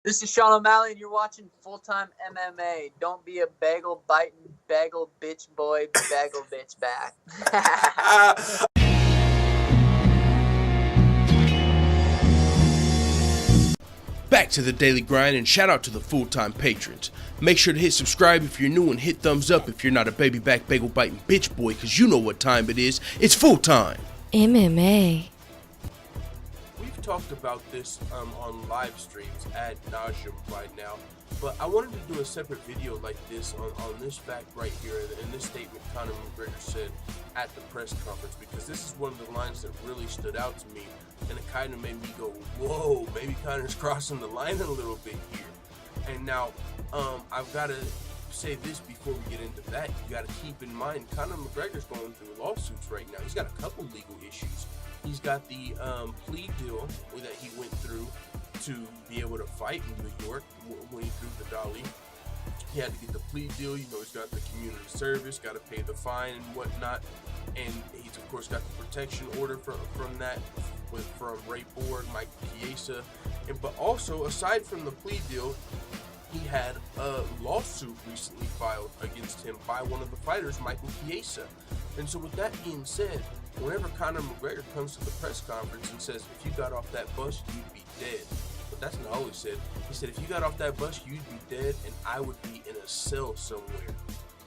This is Sean O'Malley, and you're watching Full-Time MMA. Don't be a bagel biting, bagel bitch boy, bagel bitch back. Back to the daily grind, and shout out to the full-time patrons. Make sure to hit subscribe if you're new and hit thumbs up if you're not a baby back bagel biting bitch boy, cause you know what time it is. It's full time. MMA. We've talked about this on live streams ad nauseum right now, but I wanted to do a separate video like this on this fact right here, in this statement Conor McGregor said at the press conference, because this is one of the lines that really stood out to me, and it kind of made me go, whoa, maybe Conor's crossing the line a little bit here. And now, I've got to say this before we get into that. You got to keep in mind, Conor McGregor's going through lawsuits right now. He's got a couple legal issues. He's got the plea deal that he went through to be able to fight in New York when he threw the dolly. He had to get the plea deal. You know, he's got the community service, got to pay the fine and whatnot. And he's, of course, got the protection order from that from Ray Borg, Mike Chiesa. But also, aside from the plea deal, he had a lawsuit recently filed against him by one of the fighters, Michael Chiesa. And so with that being said, whenever Conor McGregor comes to the press conference and says, if you got off that bus, you'd be dead. But that's not all he said. He said, if you got off that bus, you'd be dead and I would be in a cell somewhere.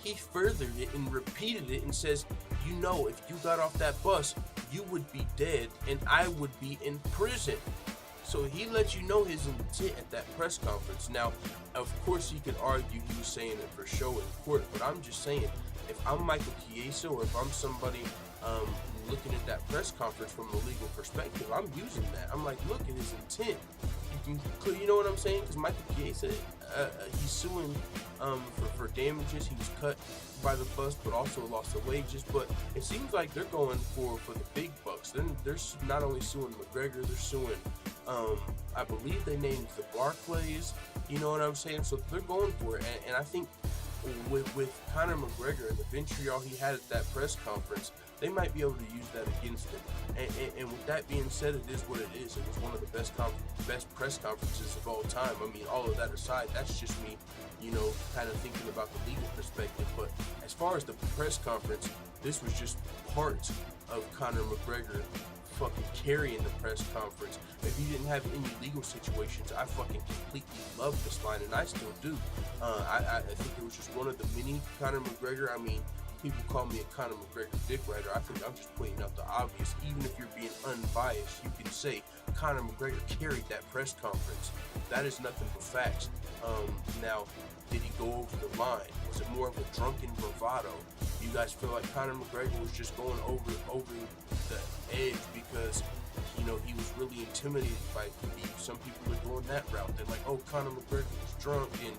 He furthered it and repeated it and says, you know, if you got off that bus, you would be dead and I would be in prison. So he let you know his intent at that press conference. Now, of course, he could argue he was saying it for show in court, but I'm just saying, if I'm Michael Chiesa or if I'm somebody looking at that press conference from a legal perspective, I'm using that. I'm like, look at his intent. You know what I'm saying? Because Michael Chiesa, he's suing for damages. He was cut by the bus, but also lost of wages. But it seems like they're going for the big bucks. They're not only suing McGregor, they're suing, I believe they named the Barclays. You know what I'm saying? So they're going for it. And I think with Conor McGregor and the vitriol he had at that press conference, they might be able to use that against him. And with that being said, it is what it is. It was one of the best press conferences of all time. I mean, all of that aside, that's just me, you know, kind of thinking about the legal perspective. But as far as the press conference, this was just part of Conor McGregor fucking carrying the press conference. If he didn't have any legal situations, I fucking completely love this line, and I still do. I think it was just one of the many Conor McGregor. I mean, people call me a Conor McGregor dick writer. I think I'm just pointing out the obvious. Even if you're being unbiased, you can say Conor McGregor carried that press conference. That is nothing but facts. Now, did he go over the line? Was it more of a drunken bravado? You guys feel like Conor McGregor was just going over the edge because, you know, he was really intimidated by Khabib? Some people are going that route. They're like, oh, Conor McGregor was drunk and,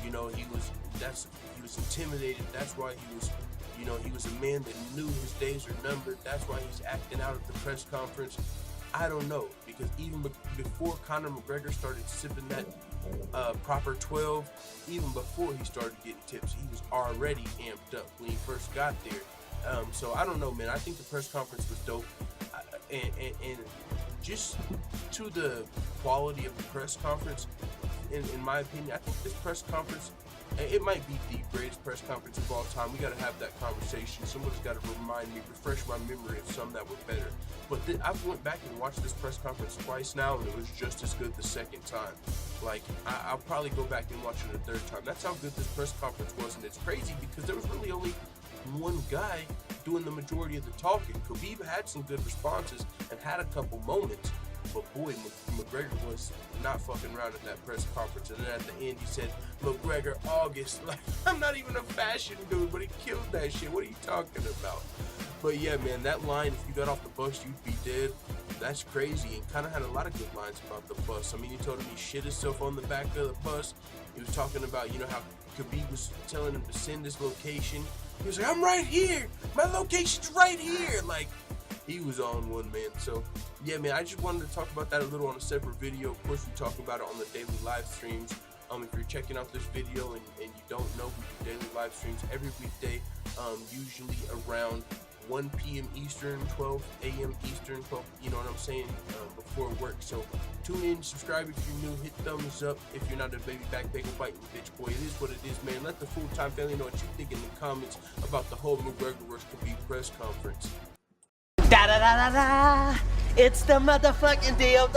you know, he was intimidated. That's why he was, you know, he was a man that knew his days were numbered. That's why he's acting out at the press conference. I don't know, because even before Conor McGregor started sipping that proper 12, even before he started getting tips, he was already amped up when he first got there. So I don't know, man. I think the press conference was dope. And just to the quality of the press conference, in my opinion, I think this press conference, it might be the greatest press conference of all time. We got to have that conversation. Someone's got to remind me, refresh my memory of some that were better. But I've went back and watched this press conference twice now, and it was just as good the second time. Like, I'll probably go back and watch it a third time. That's how good this press conference was, and it's crazy because there was really only one guy doing the majority of the talking. Khabib had some good responses and had a couple moments, but boy, McGregor was not fucking around at that press conference. And then at the end, he said, McGregor August. Like, I'm not even a fashion dude, but he killed that shit. What are you talking about? But yeah, man, that line, if you got off the bus, you'd be dead. That's crazy. And kind of had a lot of good lines about the bus. I mean, he told him he shit himself on the back of the bus. He was talking about, you know, how Khabib was telling him to send his location. He was like, I'm right here. My location's right here. Like, he was on one, man. So, yeah, man, I just wanted to talk about that a little on a separate video. Of course, we talk about it on the daily live streams. If you're checking out this video and you don't know, we do daily live streams every weekday, usually around 1 p.m. Eastern, 12 a.m. Eastern, 12, you know what I'm saying, before work. So tune in, subscribe if you're new, hit thumbs up if you're not a baby back bagel biting bitch boy. It is what it is, man. Let the full-time family know what you think in the comments about the whole McGregor vs. Khabib press conference. Da da da da da! It's the motherfucking DOG.